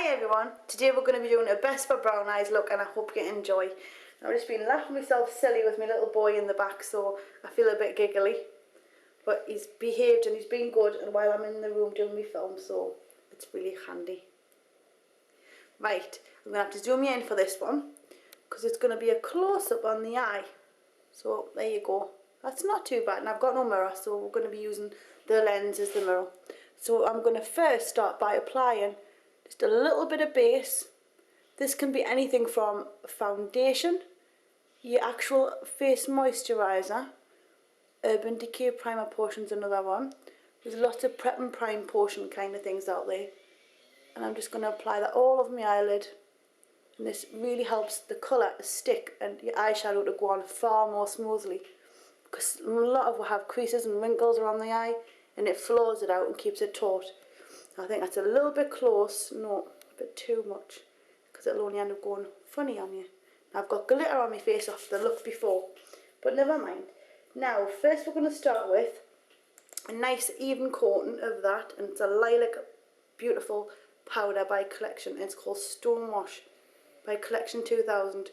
Hi everyone, today we're going to be doing a best for brown eyes look and I hope you enjoy. I've just been laughing myself silly with my little boy in the back, so I feel a bit giggly. But he's behaved and he's been good, and while I'm in the room doing my film, so it's really handy. Right, I'm going to have to zoom you in for this one because it's going to be a close-up on the eye. So there you go. That's not too bad, and I've got no mirror, so we're going to be using the lens as the mirror. So I'm going to first start by applying just a little bit of base. This can be anything from foundation, your actual face moisturiser, Urban Decay Primer Potion's another one. There's lots of prep and prime potion kind of things out there. And I'm just going to apply that all over my eyelid. And this really helps the colour to stick and your eyeshadow to go on far more smoothly. Because a lot of us have creases and wrinkles around the eye, and it flows it out and keeps it taut. I think that's a little bit close, no, a bit too much, because it'll only end up going funny on you. Now I've got glitter on my face off the look before, but never mind. Now first we're going to start with a nice even coating of that, and it's a lilac beautiful powder by Collection, and it's called Stone Wash by Collection 2000.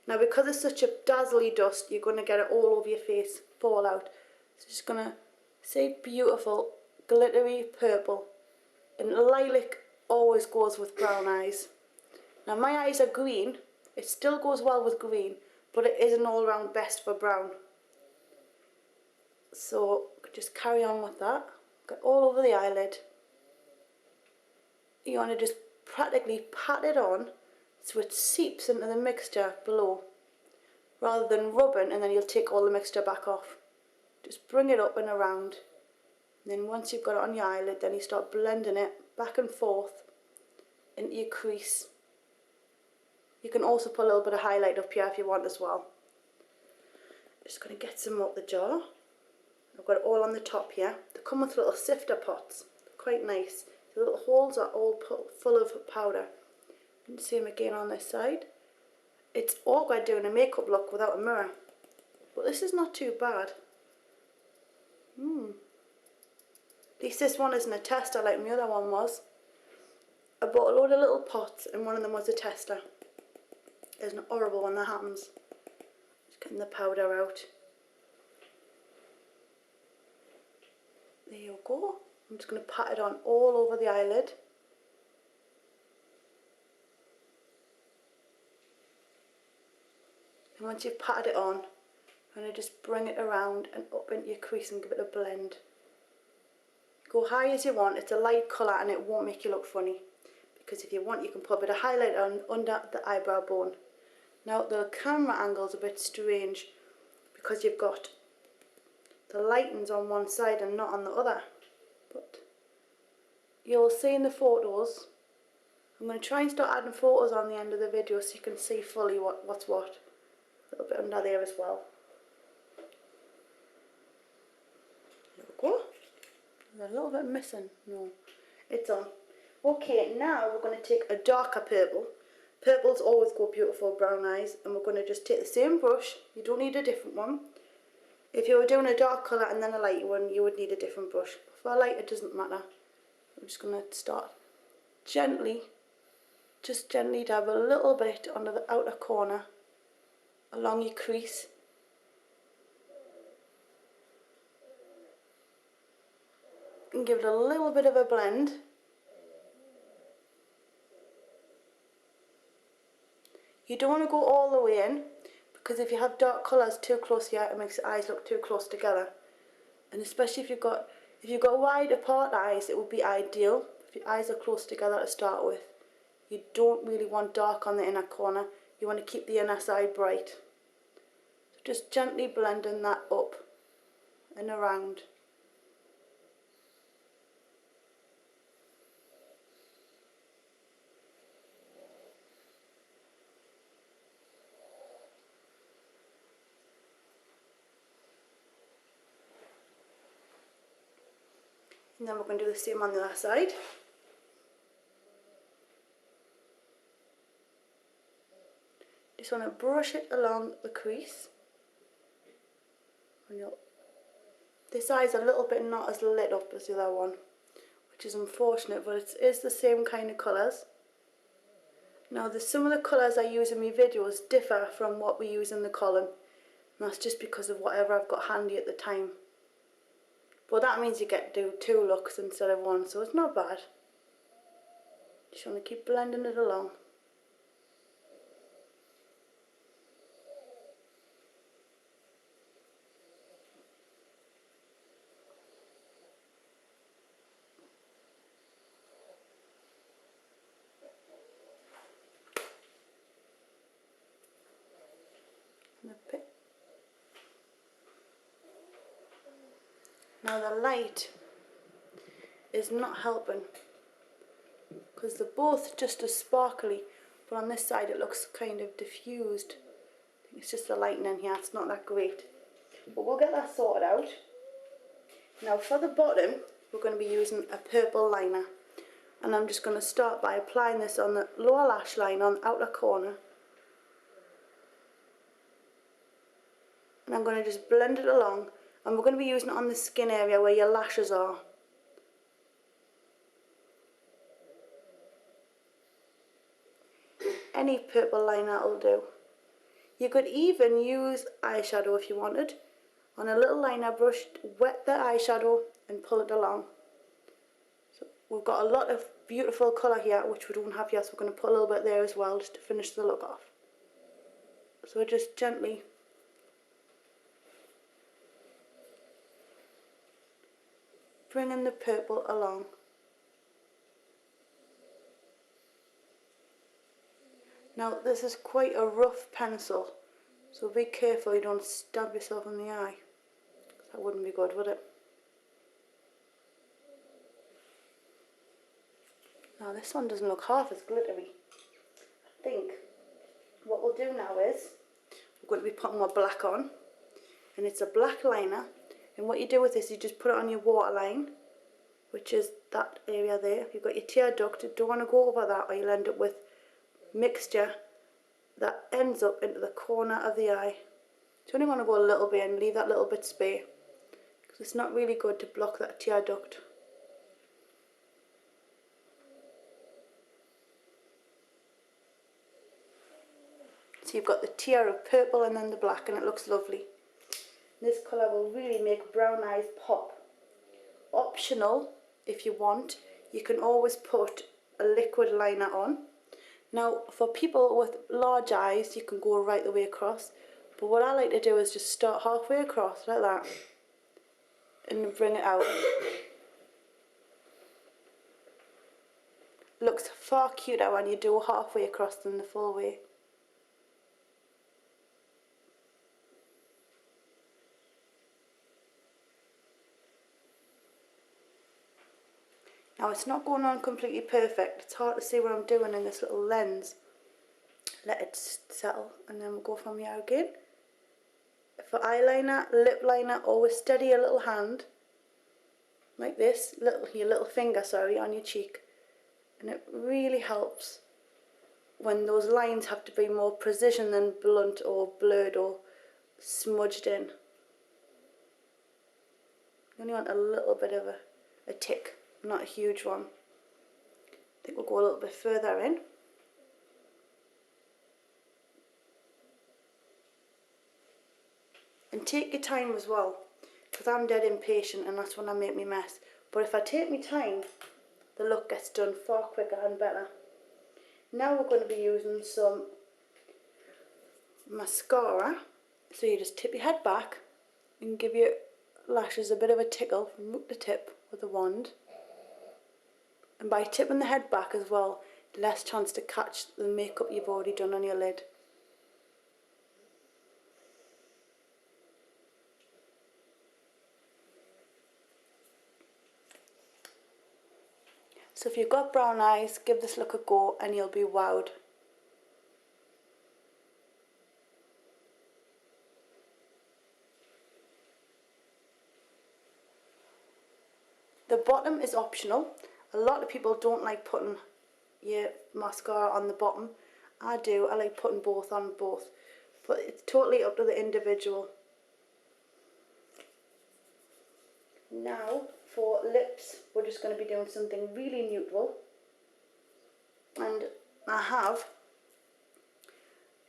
Now because it's such a dazzly dust, you're going to get it all over your face, fall out. So just going to say beautiful glittery purple. And lilac always goes with brown eyes. Now my eyes are green, it still goes well with green, but it is an all round best for brown. So just carry on with that, get all over the eyelid. You want to just practically pat it on so it seeps into the mixture below, rather than rubbing and then you'll take all the mixture back off. Just bring it up and around. And then once you've got it on your eyelid, then you start blending it back and forth into your crease. You can also put a little bit of highlight up here if you want as well. Just going to get some out the jar. I've got it all on the top here. They come with little sifter pots, quite nice. The little holes are all full of powder. And same again on this side. It's awkward doing a makeup look without a mirror, but this is not too bad. At least this one isn't a tester like my other one was. I bought a load of little pots and one of them was a tester. Isn't it horrible when that happens? Just getting the powder out. There you go. I'm just going to pat it on all over the eyelid. And once you've patted it on, I'm going to just bring it around and up into your crease and give it a blend. Go high as you want, it's a light colour and it won't make you look funny. Because if you want, you can put a bit of highlight on under the eyebrow bone. Now the camera angle's a bit strange because you've got the lightens on one side and not on the other. But you'll see in the photos. I'm going to try and start adding photos on the end of the video so you can see fully what's what. A little bit under there as well. There we go. There's a little bit missing. No, it's on. Okay, now we're going to take a darker purple. Purples always go beautiful with brown eyes, and we're going to just take the same brush. You don't need a different one. If you were doing a dark colour and then a light one, you would need a different brush. For a light, it doesn't matter. I'm just going to start gently, just gently dab a little bit under the outer corner, along your crease. And give it a little bit of a blend. You don't want to go all the way in, because if you have dark colours too close here, it makes the eyes look too close together. And especially if you've got wide apart eyes, it would be ideal if your eyes are close together to start with. You don't really want dark on the inner corner. You want to keep the inner side bright. So just gently blending that up and around. And then we're going to do the same on the other side. Just want to brush it along the crease. And this eye's a little bit not as lit up as the other one, which is unfortunate, but it is the same kind of colours. Now some of the colours I use in my videos differ from what we use in the column. And that's just because of whatever I've got handy at the time. But that means you get to do 2 looks instead of 1, so it's not bad. Just want to keep blending it along. Now the light is not helping because they're both just as sparkly, but on this side it looks kind of diffused. I think it's just the lighting in here, it's not that great. But we'll get that sorted out. Now for the bottom we're going to be using a purple liner, and I'm just going to start by applying this on the lower lash line on the outer corner. And I'm going to just blend it along, and we're going to be using it on the skin area where your lashes are. Any purple liner will do. You could even use eyeshadow if you wanted. On a little liner brush, wet the eyeshadow and pull it along. So we've got a lot of beautiful colour here which we don't have yet, so we're going to put a little bit there as well just to finish the look off. So just gently bringing the purple along. Now this is quite a rough pencil, so be careful you don't stab yourself in the eye. That wouldn't be good, would it? Now this one doesn't look half as glittery. I think what we'll do now is we're going to be putting more black on, and it's a black liner, and what you do with this, you just put it on your waterline, which is that area there. You've got your tear duct, you don't want to go over that or you'll end up with mixture that ends up into the corner of the eye. So you only want to go a little bit and leave that little bit spare, because it's not really good to block that tear duct. So you've got the tier of purple and then the black, and it looks lovely. This colour will really make brown eyes pop. Optional, if you want, you can always put a liquid liner on. Now for people with large eyes you can go right the way across, but what I like to do is just start halfway across like that and bring it out. Looks far cuter when you do halfway across than the full way. Now it's not going on completely perfect, it's hard to see what I'm doing in this little lens. Let it settle and then we'll go from here again. For eyeliner, lip liner, always steady your little hand, like this, your little finger, sorry, on your cheek. And it really helps when those lines have to be more precision than blunt or blurred or smudged in. You only want a little bit of a tick, not a huge one. I think we'll go a little bit further in. And take your time as well, because I'm dead impatient and that's when I make me mess. But if I take my time, the look gets done far quicker and better. Now we're going to be using some mascara. So you just tip your head back and give your lashes a bit of a tickle from root to tip with a wand. And by tipping the head back as well, less chance to catch the makeup you've already done on your lid. So if you've got brown eyes, give this look a go and you'll be wowed. The bottom is optional. A lot of people don't like putting your mascara on the bottom. I do, I like putting both on both. But it's totally up to the individual. Now for lips, we're just going to be doing something really neutral. And I have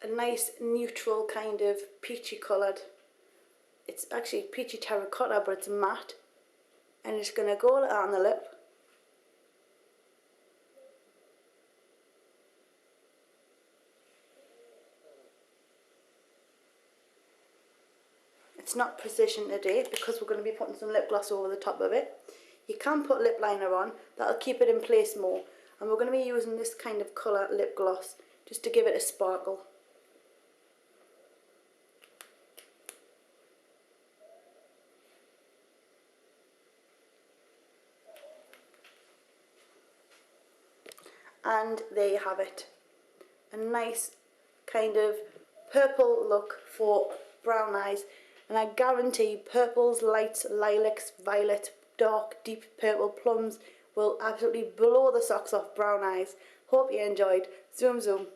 a nice neutral kind of peachy coloured. It's actually peachy terracotta, but it's matte. And it's going to go like that on the lip. It's not precision today because we're going to be putting some lip gloss over the top of it. You can put lip liner on, that'll keep it in place more. And we're going to be using this kind of colour lip gloss just to give it a sparkle. And there you have it. A nice kind of purple look for brown eyes. And I guarantee purples, lights, lilacs, violet, dark, deep purple, plums will absolutely blow the socks off brown eyes. Hope you enjoyed. Zoom zoom.